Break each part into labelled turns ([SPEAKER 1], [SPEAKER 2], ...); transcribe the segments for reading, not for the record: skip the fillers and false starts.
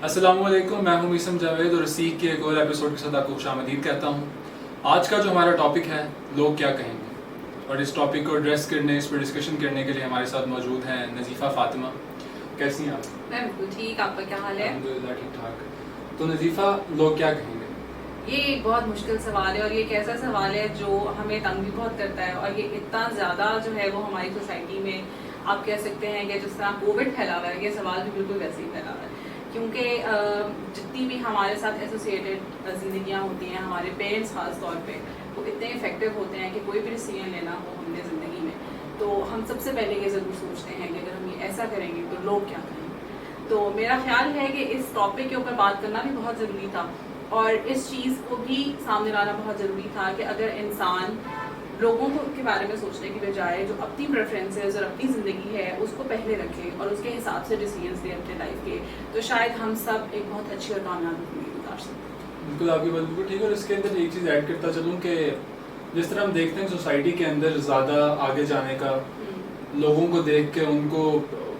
[SPEAKER 1] अस्सलामुअलैकुम, मैं हूं मीसम जावेद और सीख के एक और एपिसोड के साथ आपको खुशामदीद कहता हूं। आज का जो हमारा टॉपिक है, लोग क्या कहेंगे, और इस टॉपिक को एड्रेस करने, इस पर डिस्कशन करने के लिए हमारे साथ मौजूद हैं नज़ीफ़ा फ़ातिमा। कैसी हैं आप?
[SPEAKER 2] मैं बिल्कुल ठीक, आपका क्या हाल है?
[SPEAKER 1] अल्हम्दुलिल्लाह ठीक ठाक। तो नज़ीफ़ा, लोग क्या कहेंगे?
[SPEAKER 2] ये एक बहुत मुश्किल सवाल है और ये एक ऐसा सवाल है जो हमें तंग भी बहुत करता है और ये इतना ज़्यादा जो है वो हमारी सोसाइटी में आप कह सकते हैं कि जिस तरह कोविड फैला हुआ है, ये सवाल भी बिल्कुल वैसे ही फैला हुआ है। क्योंकि जितनी भी हमारे साथ एसोसिएटेड ज़िंदगियाँ होती हैं, हमारे पेरेंट्स खास तौर पे वो इतने इफेक्टिव होते हैं कि कोई भी डिसीजन लेना हो हमने ज़िंदगी में, तो हम सबसे पहले ये ज़रूर सोचते हैं कि अगर हम ये ऐसा करेंगे तो लोग क्या करेंगे। तो मेरा ख्याल है कि इस टॉपिक के ऊपर बात करना भी बहुत ज़रूरी था और इस चीज़ को भी सामने लाना बहुत ज़रूरी था कि अगर इंसान लोगों को के बारे में सोचने की बजाय जो अपनी प्रेफरेंसेस और अपनी ज़िंदगी है उसको पहले रखे और उसके हिसाब से डिसीजंस ले अपने लाइफ के, तो शायद हम सब एक बहुत अच्छी और कामयाब ज़िंदगी गुजार सकते हैं।
[SPEAKER 1] बिल्कुल, आपकी बात बिल्कुल ठीक है। और इसके अंदर एक चीज़ ऐड करता चलूँ कि जिस तरह हम देखते हैं सोसाइटी के अंदर ज़्यादा आगे जाने का, लोगों को देख के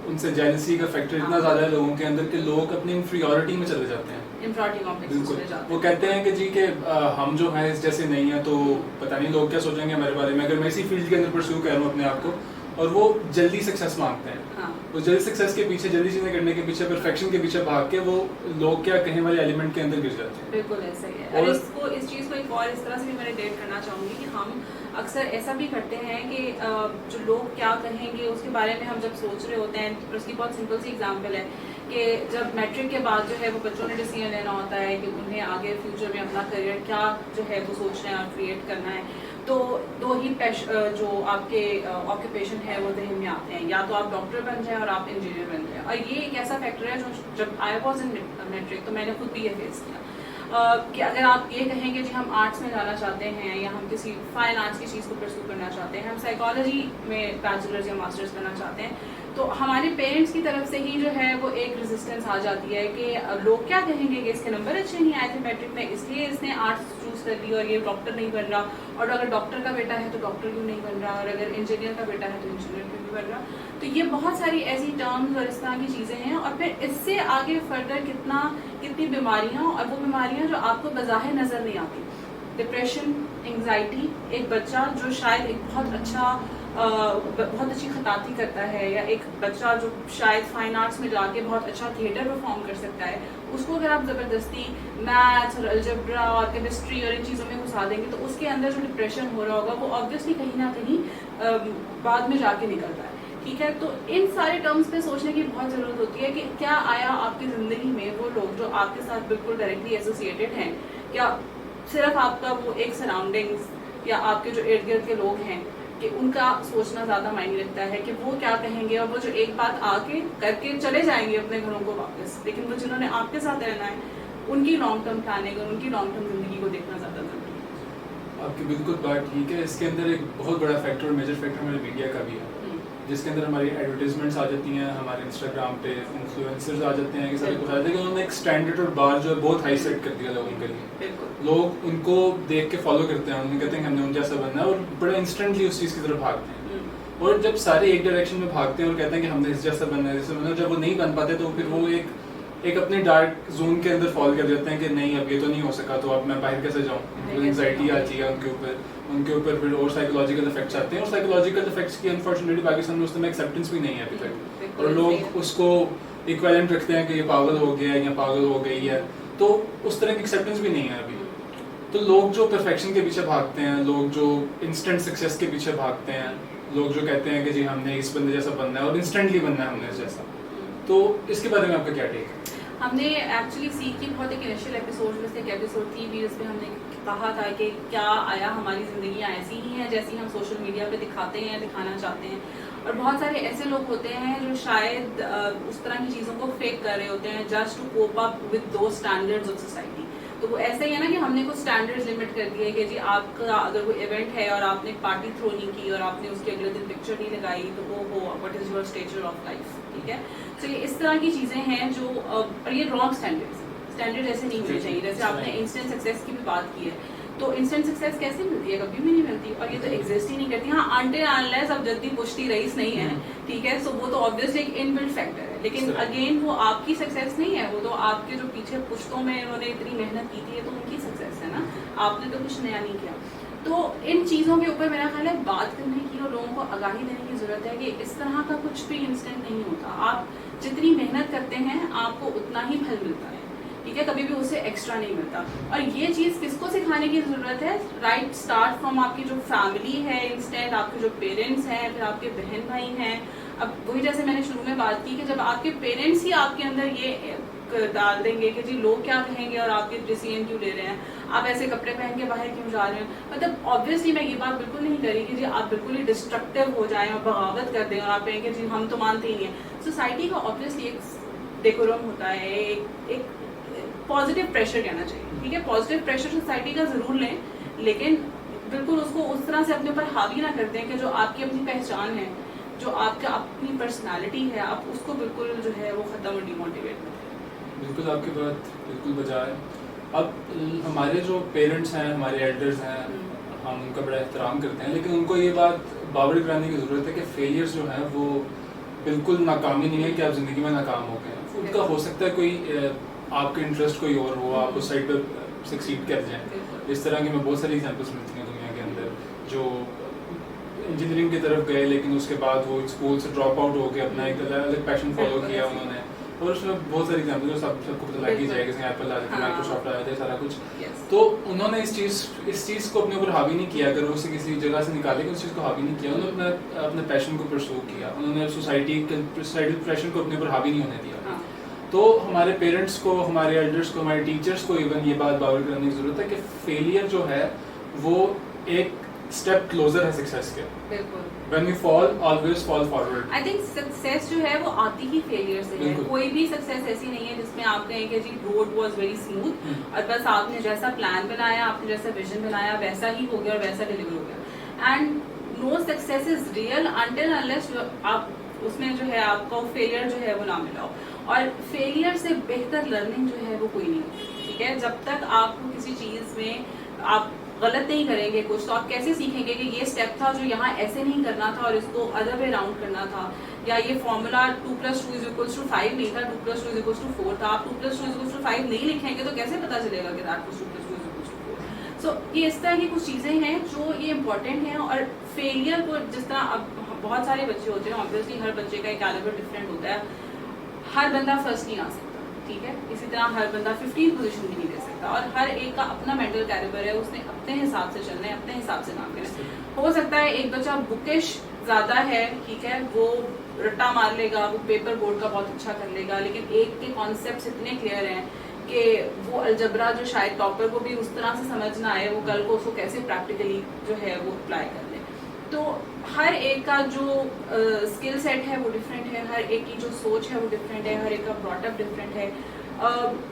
[SPEAKER 1] उनसे जेलसी का फैक्टर इतना ज़्यादा है लोगों के अंदर कि लोग अपनी इंफीरियॉरिटी में चले जाते हैं। वो कहते हैं कि जी के हम जो हैं इस जैसे नहीं है, तो पता नहीं लोग क्या सोचेंगे हमारे बारे में अगर मैं इसी फील्ड के अंदर परस्यू कर रहा हूँ अपने आप को। और वो जल्दी सक्सेस मांगते हैं।
[SPEAKER 2] हाँ।
[SPEAKER 1] वो जल्दी सक्सेस के पीछे, जल्दी चीजें करने के पीछे, परफेक्शन के पीछे भाग के वो लोग क्या कहें वाले एलिमेंट के अंदर गिर जाते हैं।
[SPEAKER 2] बिल्कुल ऐसा ही है। और इस चीज़ को एक और इस तरह से भी मैं रिलेट करना चाहूँगी कि हम अक्सर ऐसा भी करते हैं कि जो लोग क्या कहेंगे उसके बारे में हम जब सोच रहे होते हैं, तो उसकी बहुत सिंपल सी एग्जांपल है कि जब मैट्रिक के बाद जो है वो बच्चों ने डिसीजन लेना होता है कि उन्हें आगे फ्यूचर में अपना करियर क्या जो है वो सोचना है और क्रिएट करना है, तो दो ही जो आपके ऑक्यूपेशन है वो जहन में आते हैं, या तो आप डॉक्टर बन जाए और आप इंजीनियर बन जाए। और ये एक ऐसा फैक्टर है जो जब आई वॉज इन मैट्रिक तो मैंने खुद भी ये फेस किया कि अगर आप ये कहेंगे कि हम आर्ट्स में जाना चाहते हैं या हम किसी फाइन आर्ट्स की चीज़ को परस्यू करना चाहते हैं, हम साइकोलॉजी में बैचलर्स या मास्टर्स करना चाहते हैं, तो हमारे पेरेंट्स की तरफ से ही जो है वो एक रेजिस्टेंस आ जाती है कि लोग क्या कहेंगे कि इसके नंबर अच्छे नहीं आए थे मैट्रिक में, इसलिए इसने आर्ट्स चूज़ कर ली और ये डॉक्टर नहीं बन रहा, और अगर डॉक्टर का बेटा है तो डॉक्टर क्यों नहीं बन रहा, और अगर इंजीनियर का बेटा है तो इंजीनियर क्यों नहीं बन रहा। तो ये बहुत सारी ऐसी टर्म्स और इस तरह की चीज़ें हैं। और फिर इससे आगे फर्दर कितनी बीमारियाँ, और वो बीमारियाँ जो आपको बज़ाहिर नज़र नहीं आती, डिप्रेशन, एंग्जाइटी, एक बच्चा जो शायद एक बहुत अच्छी खताती करता है, या एक बच्चा जो शायद फाइन आर्ट्स में जाके बहुत अच्छा थिएटर परफॉर्म कर सकता है, उसको अगर आप ज़बरदस्ती मैथ्स और अलजेब्रा और केमिस्ट्री और इन चीज़ों में घुसा देंगे तो उसके अंदर जो डिप्रेशन हो रहा होगा वो ऑब्वियसली कहीं ना कहीं बाद में जाके निकलता है। ठीक है, तो इन सारे टर्म्स पे सोचने की बहुत ज़रूरत होती है कि क्या आया आपकी ज़िंदगी में वो लोग जो आपके साथ बिल्कुल डायरेक्टली एसोसिएटेड हैं, क्या सिर्फ आपका वो एक सराउंडिंग्स या आपके जो इर्द गिर्द के लोग हैं कि उनका सोचना ज़्यादा मायने रखता है कि वो क्या कहेंगे, और वो जो एक बात आके करके चले जाएंगे अपने घरों को वापस, लेकिन वो जिन्होंने आपके साथ रहना है उनकी लॉन्ग टर्म प्लानिंग और उनकी लॉन्ग टर्म जिंदगी को देखना ज़्यादा ज़रूरी है।
[SPEAKER 1] आपकी बिल्कुल बात ठीक है। इसके अंदर एक बहुत बड़ा फैक्टर, मेजर फैक्टर हमारे मीडिया का भी है, जिसके अंदर हमारी एडवर्टीजमेंट्स आ जाती हैं, हमारे इंस्टाग्राम पे इन्फ्लुएंसर्स आ जाते हैं कि सारे कुछ आ जाते हैं कि उन्होंने एक स्टैंडर्ड और बार जो है बहुत हाई सेट कर दिया लोगों के लिए। लोग उनको देख के फॉलो करते हैं, उन्हें कहते हैं कि हमने उन जैसा बनना है, और बड़ा इंस्टेंटली उस चीज़ की तरफ भागते हैं। और जब सारे एक डायरेक्शन में भागते हैं और कहते हैं कि हमने इस जैसा बनना है, जैसे बनना, जब वो नहीं बन पाते तो फिर वो एक अपने डार्क जोन के अंदर फॉल कर जाते हैं कि नहीं अब ये तो नहीं हो सका, तो अब मैं बाहर कैसे जाऊँ। एंग्जाइटी आती है उनके ऊपर फिर और साइकोलॉजिकल इफेक्ट्स आते हैं, और साइकोलॉजिकल इफेक्ट्स की अनफॉर्चुनेटली पाकिस्तान में उस समय एक्सेप्टेंस भी नहीं है अभी तक, और लोग उसको इक्विवेलेंट रखते हैं कि ये पागल हो गया है या पागल हो गई है, तो उस तरह की एक्सेप्टेंस भी नहीं है अभी। तो लोग जो परफेक्शन के पीछे भागते हैं, लोग जो इंस्टेंट सक्सेस के पीछे भागते हैं, लोग जो कहते हैं कि जी हमने इस बंदे जैसा बनना है और इंस्टेंटली बनना है हमने इस जैसा, तो इसके बारे में आपका क्या टेक है?
[SPEAKER 2] हमने एक्चुअली सीख की बहुत एक इनिशियल एपिसोड में से एक एपिसोड थी भी, उसमें हमने कहा था कि क्या आया हमारी ज़िंदगियाँ ऐसी ही हैं जैसी हम सोशल मीडिया पे दिखाते हैं, दिखाना चाहते हैं, और बहुत सारे ऐसे लोग होते हैं जो शायद उस तरह की चीज़ों को फेक कर रहे होते हैं just to cope up with those standards of society. तो वो ऐसा ही है ना कि हमने कुछ स्टैंडर्ड्स लिमिट कर दिए कि जी आपका अगर कोई इवेंट है और आपने पार्टी थ्रो नहीं की और आपने उसके अगले दिन पिक्चर नहीं लगाई तो वो what is your stature of life. ठीक है, तो ये इस तरह की चीज़ें हैं जो, और ये रॉन्ग स्टैंडर्ड ऐसे नहीं होने चाहिए। जैसे आपने इंस्टेंट सक्सेस की भी बात की है, तो इंस्टेंट सक्सेस कैसे मिलती है? कभी भी नहीं मिलती, और ये तो एग्जिस्ट ही नहीं करती। हाँ, अनटिल अनलेस अब जल्दी पुश्ती रईस नहीं है, ठीक है, सो वो तो ऑब्वियसली एक इनबिल्ट फैक्टर है, लेकिन अगेन वो आपकी सक्सेस नहीं है, वो तो आपके जो पीछे पुश्तों में उन्होंने इतनी मेहनत की थी, तो उनकी सक्सेस है ना, आपने तो कुछ नया नहीं किया। तो इन चीज़ों के ऊपर मेरा ख्याल है बात करने की और लोगों को आगाही देने की ज़रूरत है कि इस तरह का कुछ भी इंस्टेंट नहीं होता। आप जितनी मेहनत करते हैं आपको उतना ही फल मिलता है, ठीक है, कभी भी उससे एक्स्ट्रा नहीं मिलता। और ये चीज़ किसको सिखाने की ज़रूरत है? राइट, स्टार्ट फ्रॉम आपकी जो फैमिली है, इंस्टेंट आपके जो पेरेंट्स हैं, फिर आपके बहन भाई हैं। अब वही जैसे मैंने शुरू में बात की कि जब आपके पेरेंट्स ही आपके अंदर ये डाल देंगे कि जी लोग क्या कहेंगे और आपके डिसीजन क्यों ले रहे हैं, आप ऐसे कपड़े पहन के बाहर क्यों जा रहे हैं, मतलब ऑब्वियसली मैं ये बात बिल्कुल नहीं करी कि जी आप बिल्कुल ही डिस्ट्रक्टिव हो जाएं और बगावत कर दें और आप कहेंगे जी हम तो मानते ही नहीं हैं। सोसाइटी का ऑब्वियसली एक डेकोरम होता है, एक पॉजिटिव प्रेशर कहना चाहिए, ठीक है, पॉजिटिव प्रेशर सोसाइटी का जरूर लें, लेकिन बिल्कुल उसको उस तरह से अपने ऊपर हावी ना कर दें कि जो आपकी अपनी पहचान है, जो आपका अपनी पर्सनालिटी है, आप उसको बिल्कुल जो है वो ख़त्म और डिमोटिवेट कर दें।
[SPEAKER 1] बिल्कुल आपकी बात बिल्कुल बजा है। अब हमारे जो पेरेंट्स हैं, हमारे एल्डर्स हैं, हम उनका बड़ा एहतराम करते हैं, लेकिन उनको ये बात बावर कराने की ज़रूरत है कि फेलियर्स जो हैं वो बिल्कुल नाकामी नहीं है कि आप ज़िंदगी में नाकाम हो गए हैं। उनका हो सकता है कोई आपके इंटरेस्ट कोई और हो, आप उस साइड पर सक्सीड कर जाएँ। इस तरह की मैं बहुत सारी एग्जाम्पल्स मिलती हैं दुनिया के अंदर, जो इंजीनियरिंग की तरफ गए लेकिन उसके बाद वो स्कूल से ड्रॉप आउट हो गए, अपना एक अलग पैशन फॉलो किया उन्होंने, और उसमें बहुत सारी एग्जाम्पल जो सबको पता लग ही जाएगा, जैसे एप्पल आ जाता है, माइक्रोसॉफ्ट आ जाता है, सारा कुछ। तो उन्होंने इस चीज़ को अपने ऊपर हावी नहीं किया, अगर उसे किसी जगह से निकाले उस चीज़ को हावी नहीं किया, उन्होंने अपने पैशन को परस्यू किया, उन्होंने सोसाइटल प्रेशर को अपने ऊपर हावी नहीं होने दिया। तो हमारे पेरेंट्स को, हमारे एल्डर्स को, हमारे टीचर्स को इवन ये बात बावर करने की जरूरत है कि फेलियर जो है वो एक स्टेप क्लोजर है सक्सेस के।
[SPEAKER 2] बिल्कुल।
[SPEAKER 1] When we fall, always fall forward.
[SPEAKER 2] I think success जो है वो आती ही फेलियर से है। कोई भी सक्सेस ऐसी नहीं है जिसमें आप कहें कि जी रोड वाज वेरी स्मूथ और बस आपने जैसा प्लान बनाया, आपने जैसा विजन बनाया वैसा ही हो गया और वैसा डिलीवर हो गया। And no success is real until unless आप उसमें जो है आपको फेलियर जो है वो ना मिला हो। और फेलियर से बेहतर लर्निंग जो है वो कोई नहीं होती, ठीक है। जब तक आपको किसी चीज़ में आप गलत नहीं करेंगे कुछ, तो आप कैसे सीखेंगे कि ये स्टेप था जो यहाँ ऐसे नहीं करना था और इसको अदर वे राउंड करना था, या ये फॉर्मूला 2+2=5 नहीं था, 2+2=4 था। आप 2+2=5 नहीं लिखेंगे तो कैसे पता चलेगा कि दैट वाज 2+2=4। सो ये इस तरह की कुछ चीज़ें हैं जो ये इम्पोर्टेंट हैं। और फेलियर को जिस तरह अब बहुत सारे बच्चे होते हैं, ऑब्वियसली हर बच्चे का एक कैलिबर डिफरेंट होता है, हर बंदा फर्स्ट नहीं आ सकता, ठीक है। इसी तरह हर बंदा 15th पोजीशन भी नहीं दे सकता, और हर एक का अपना मेंटल कैलिबर है, उसने अपने हिसाब से चलना है, अपने हिसाब से काम करना है। हो सकता है एक बच्चा बुकिश ज़्यादा है, ठीक है, वो रट्टा मार लेगा, वो पेपर बोर्ड का बहुत अच्छा कर लेगा, लेकिन एक के कॉन्सेप्ट्स इतने क्लियर हैं कि वो अलजबरा जो शायद टॉपर को भी उस तरह से समझ ना आए, वो कल को उसको कैसे प्रैक्टिकली जो है वो अप्लाई कर ले। तो हर एक का जो स्किल सेट है वो डिफरेंट है, हर एक की जो सोच है वो डिफरेंट है, हर एक का ब्रॉटअप डिफरेंट है।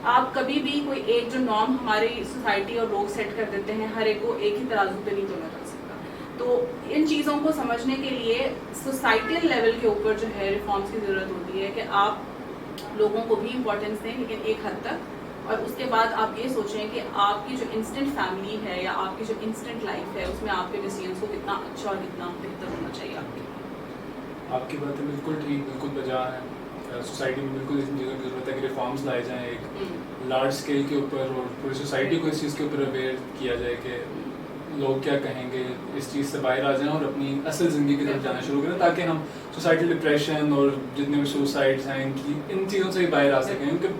[SPEAKER 2] आप कभी भी कोई एक जो नॉर्म हमारी सोसाइटी और लोग सेट कर देते हैं, हर एक को एक ही तराजू पे नहीं तोला जा सकता। तो इन चीज़ों को समझने के लिए सोसाइटल लेवल के ऊपर जो है रिफॉर्म्स की ज़रूरत होती है कि आप लोगों को भी इम्पोर्टेंस दें, लेकिन एक हद तक, और उसके बाद आप ये सोचें कि आपकी जो इंस्टेंट फैमिली है या आपकी जो इंस्टेंट लाइफ है उसमें आपके डिसीजंस को कितना अच्छा और कितना बेहतर होना चाहिए। आपकी
[SPEAKER 1] बातें बिल्कुल ठीक, बिल्कुल बजा है। सोसाइटी में बिल्कुल इस चीज़ों की ज़रूरत है कि रिफॉर्म्स लाए जाएँ एक लार्ज स्केल के ऊपर, और पूरी सोसाइटी को इस चीज़ के ऊपर अवेयर किया जाए कि लोग क्या कहेंगे, इस चीज़ से बाहर आ जाएं और अपनी असल ज़िंदगी की तरफ जाना शुरू करें, ताकि हम सोसाइटल डिप्रेशन और जितने भी सुसाइड्स हैं इन चीज़ों से ही बाहर आ सकें। क्योंकि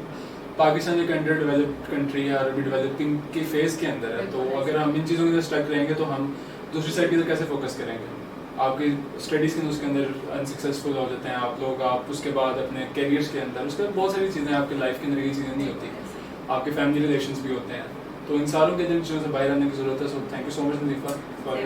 [SPEAKER 1] पाकिस्तान एक अंडर डेवलप्ड कंट्री है और अभी डेवलपिंग की फेज़ के अंदर है, तो अगर हम इन चीज़ों के अंदर स्टक रहेंगे तो हम दूसरी साइड की तरफ कैसे फोकस करेंगे। आपकी स्टडीज़ के उसके अंदर अनसक्सेसफुल हो जाते हैं आप लोग, आप उसके बाद अपने कैरियर्स के अंदर, उसके बाद बहुत सारी चीज़ें आपकी लाइफ के अंदर ये चीज़ें नहीं होती, आपके फैमिली रिलेशंस भी होते हैं, तो इन सारों के चीज़ों से बाहर आने की ज़रूरत है। So thank you so much Nadifa for